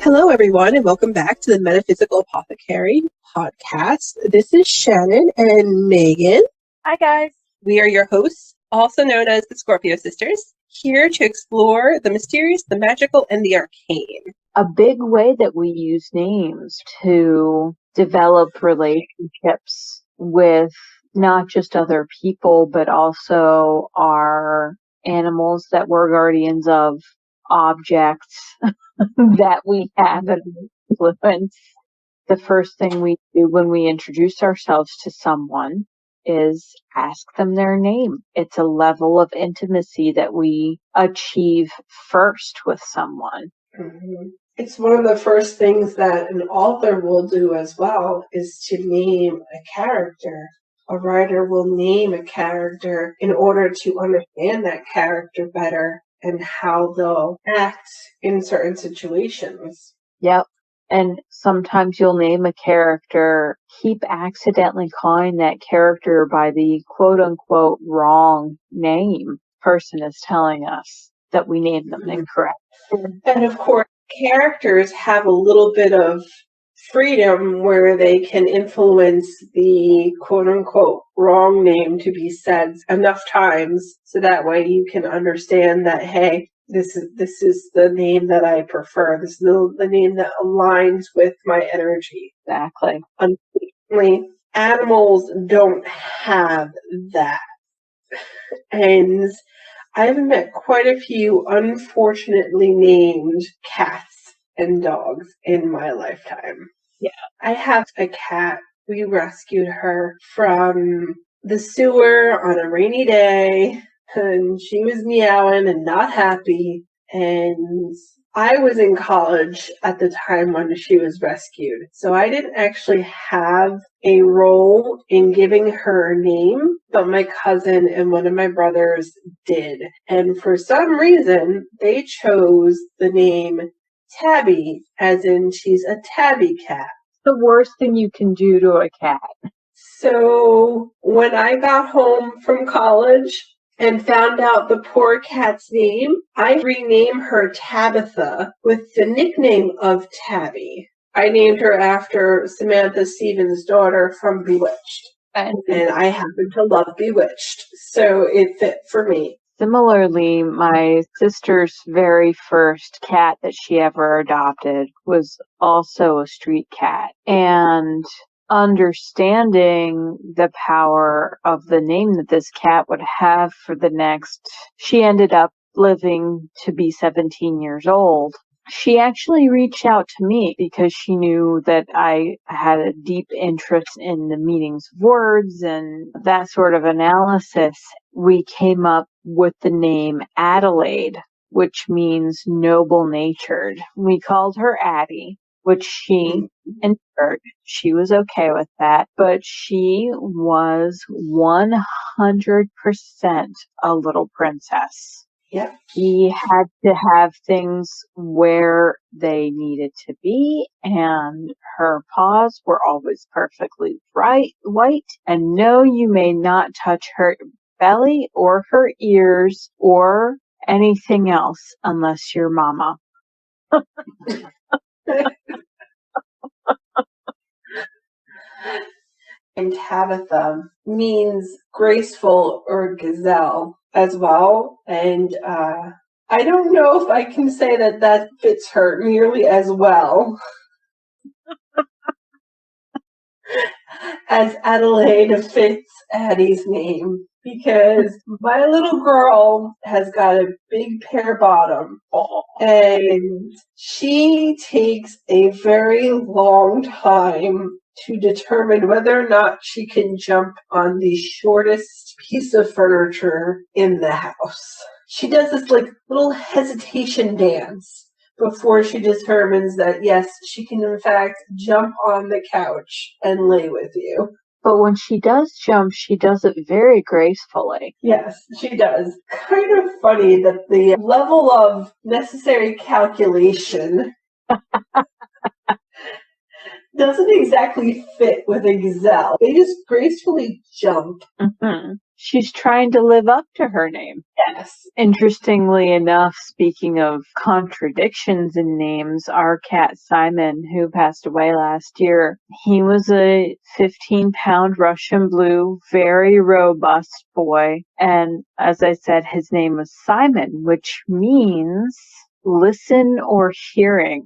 Hello, everyone, and welcome back to the Metaphysical Apothecary podcast. This is Shannon and Megan. Hi, guys. We are your hosts, also known as the Scorpio Sisters, here to explore the mysterious, the magical, and the arcane. A big way that we use names to develop relationships with not just other people, but also our animals that we're guardians of, objects that we have an influence. The first thing we do when we introduce ourselves to someone is ask them their name. It's a level of intimacy that we achieve first with someone. Mm-hmm. It's one of the first things that an author will do as well, is to name a character. A writer will name a character in order to understand that character better and how they'll act in certain situations. Yep. And sometimes you'll name a character, keep accidentally calling that character by the quote-unquote wrong name person is telling us that we named them incorrect. And of course, characters have a little bit of freedom where they can influence the quote-unquote wrong name to be said enough times so that way you can understand that, hey, this is the name that I prefer. This is the name that aligns with my energy. Exactly. Unfortunately, animals don't have that. And I've met quite a few unfortunately named cats and dogs in my lifetime. Yeah. I have a cat. We rescued her from the sewer on a rainy day, and she was meowing and not happy. And I was in college at the time when she was rescued, so I didn't actually have a role in giving her a name, but my cousin and one of my brothers did. And for some reason, they chose the name Tabby, as in she's a tabby cat. The worst thing you can do to a cat. So when I got home from college and found out the poor cat's name, I renamed her Tabitha with the nickname of Tabby. I named her after Samantha Stevens' daughter from Bewitched. And I happen to love Bewitched, so it fit for me. Similarly, my sister's very first cat that she ever adopted was also a street cat. And understanding the power of the name that this cat would have for the next, she ended up living to be 17 years old. She actually reached out to me because she knew that I had a deep interest in the meanings of words and that sort of analysis. We came up with the name Adelaide, which means noble-natured. We called her Addie, which she endured. She was okay with that, but she was 100% a little princess. Yep. She had to have things where they needed to be, and her paws were always perfectly white. And no, you may not touch her belly or her ears or anything else unless you're mama. And Tabitha means graceful or gazelle as well. And I don't know if I can say that fits her nearly as well as Adelaide fits Addie's name, because my little girl has got a big pear bottom, and she takes a very long time to determine whether or not she can jump on the shortest piece of furniture in the house. She does this little hesitation dance before she determines that, yes, she can in fact jump on the couch and lay with you. But when she does jump, she does it very gracefully. Yes, she does. Kind of funny that the level of necessary calculation doesn't exactly fit with a gazelle. They just gracefully jump. Mm-hmm. She's trying to live up to her name. Yes. Interestingly enough, speaking of contradictions in names, our cat Simon, who passed away last year, he was a 15-pound Russian blue, very robust boy. And as I said, his name was Simon, which means listen or hearing.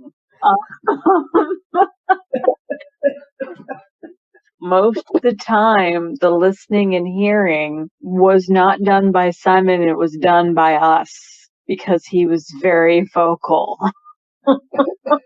Most of the time, the listening and hearing was not done by Simon, it was done by us because he was very vocal. But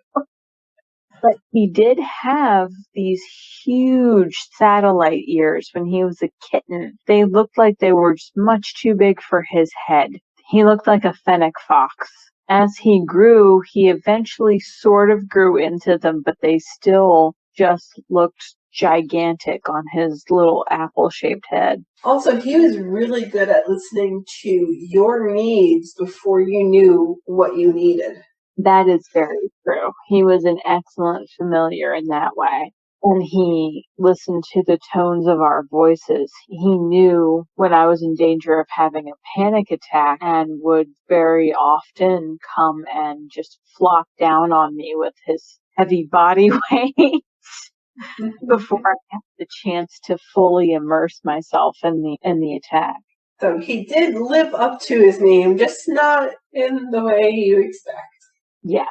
he did have these huge satellite ears when he was a kitten. They looked like they were just much too big for his head. He looked like a fennec fox. As he grew, he eventually sort of grew into them, but they still just looked gigantic on his little apple-shaped head. Also, he was really good at listening to your needs before you knew what you needed. That is very true. He was an excellent familiar in that way. And he listened to the tones of our voices. He knew when I was in danger of having a panic attack and would very often come and just flop down on me with his heavy body weight before I had the chance to fully immerse myself in the attack. So he did live up to his name, just not in the way you expect. Yes.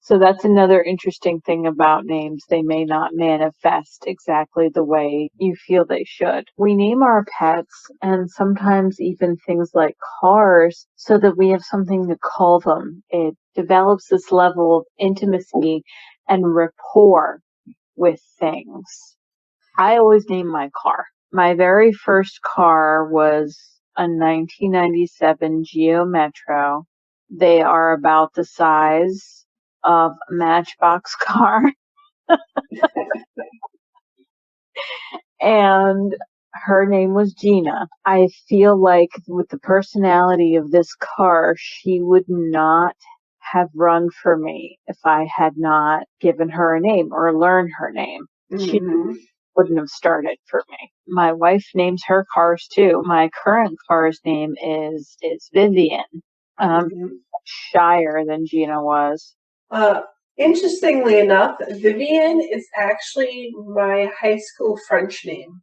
So that's another interesting thing about names. They may not manifest exactly the way you feel they should. We name our pets and sometimes even things like cars so that we have something to call them. It develops this level of intimacy and rapport with things. I always name my car. My very first car was a 1997 Geo Metro. They are about the size of a Matchbox car. And her name was Gina. I feel like with the personality of this car, she would not have run for me if I had not given her a name or learned her name. She wouldn't have started for me. My wife names her cars too. My current car's name is Vivian. Shyer than Gina was. Interestingly enough, Vivian is actually my high school French name.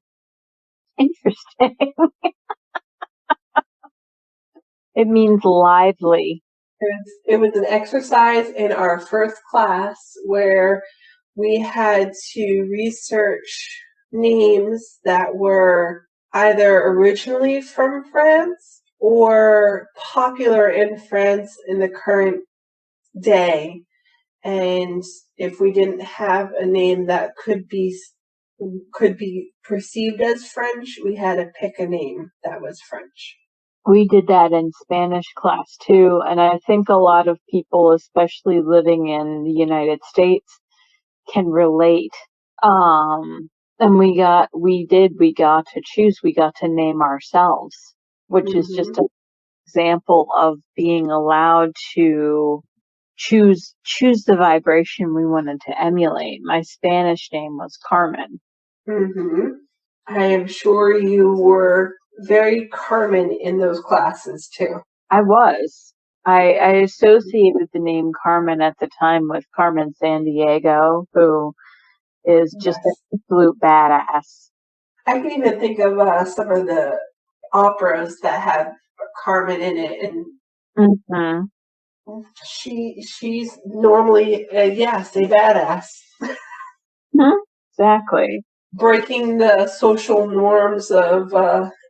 Interesting. It means lively. It was an exercise in our first class where we had to research names that were either originally from France or popular in France in the current day. And if we didn't have a name that could be perceived as French, we had to pick a name that was French. We did that in Spanish class too, and I think a lot of people, especially living in the United States, can relate. And we got to choose, we got to name ourselves, which is just an example of being allowed to choose the vibration we wanted to emulate. My Spanish name was Carmen. I am sure you were very Carmen in those classes too. I was. I associated the name Carmen at the time with Carmen Sandiego, who is just an absolute badass. I can even think of some of the operas that have Carmen in it, and she's normally a badass. Exactly. Breaking the social norms of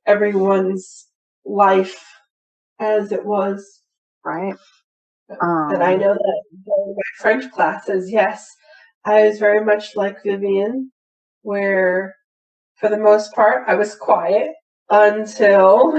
everyone's life as it was. Right. And I know that during my French classes, yes, I was very much like Vivian, where for the most part I was quiet until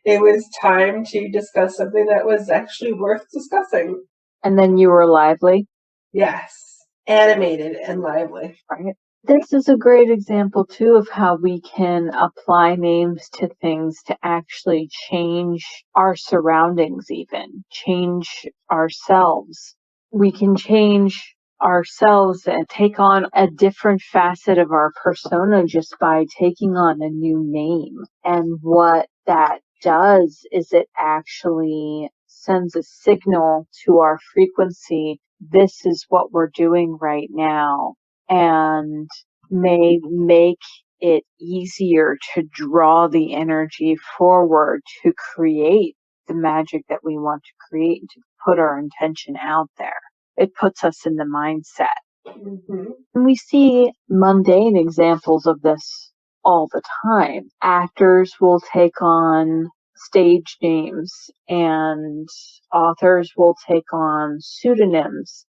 it was time to discuss something that was actually worth discussing. And then you were lively? Yes, animated and lively. Right. This is a great example too of how we can apply names to things to actually change our surroundings, even change ourselves. We can change ourselves and take on a different facet of our persona just by taking on a new name. And what that does is it actually sends a signal to our frequency. This is what we're doing right now, and may make it easier to draw the energy forward to create the magic that we want to create and to put our intention out there. It puts us in the mindset. Mm-hmm. And we see mundane examples of this all the time. Actors will take on stage names, and authors will take on pseudonyms,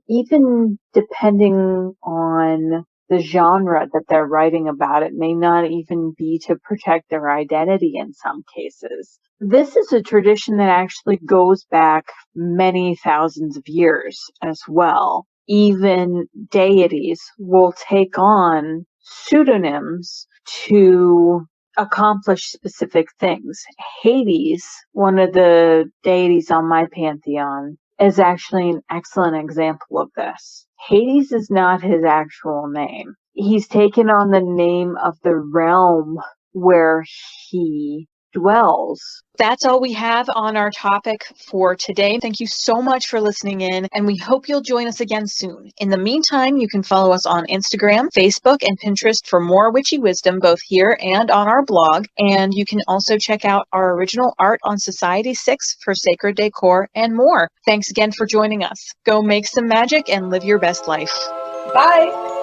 even depending on the genre that they're writing about. It may not even be to protect their identity in some cases. This is a tradition that actually goes back many thousands of years as well. Even deities will take on pseudonyms to accomplish specific things. Hades, one of the deities on my pantheon, is actually an excellent example of this. Hades is not his actual name. He's taken on the name of the realm where he dwells. That's all we have on our topic for today. Thank you so much for listening in, and we hope you'll join us again soon. In the meantime, you can follow us on Instagram, Facebook, and Pinterest for more witchy wisdom, both here and on our blog. And you can also check out our original art on Society 6 for sacred decor and more. Thanks again for joining us. Go make some magic and live your best life. Bye.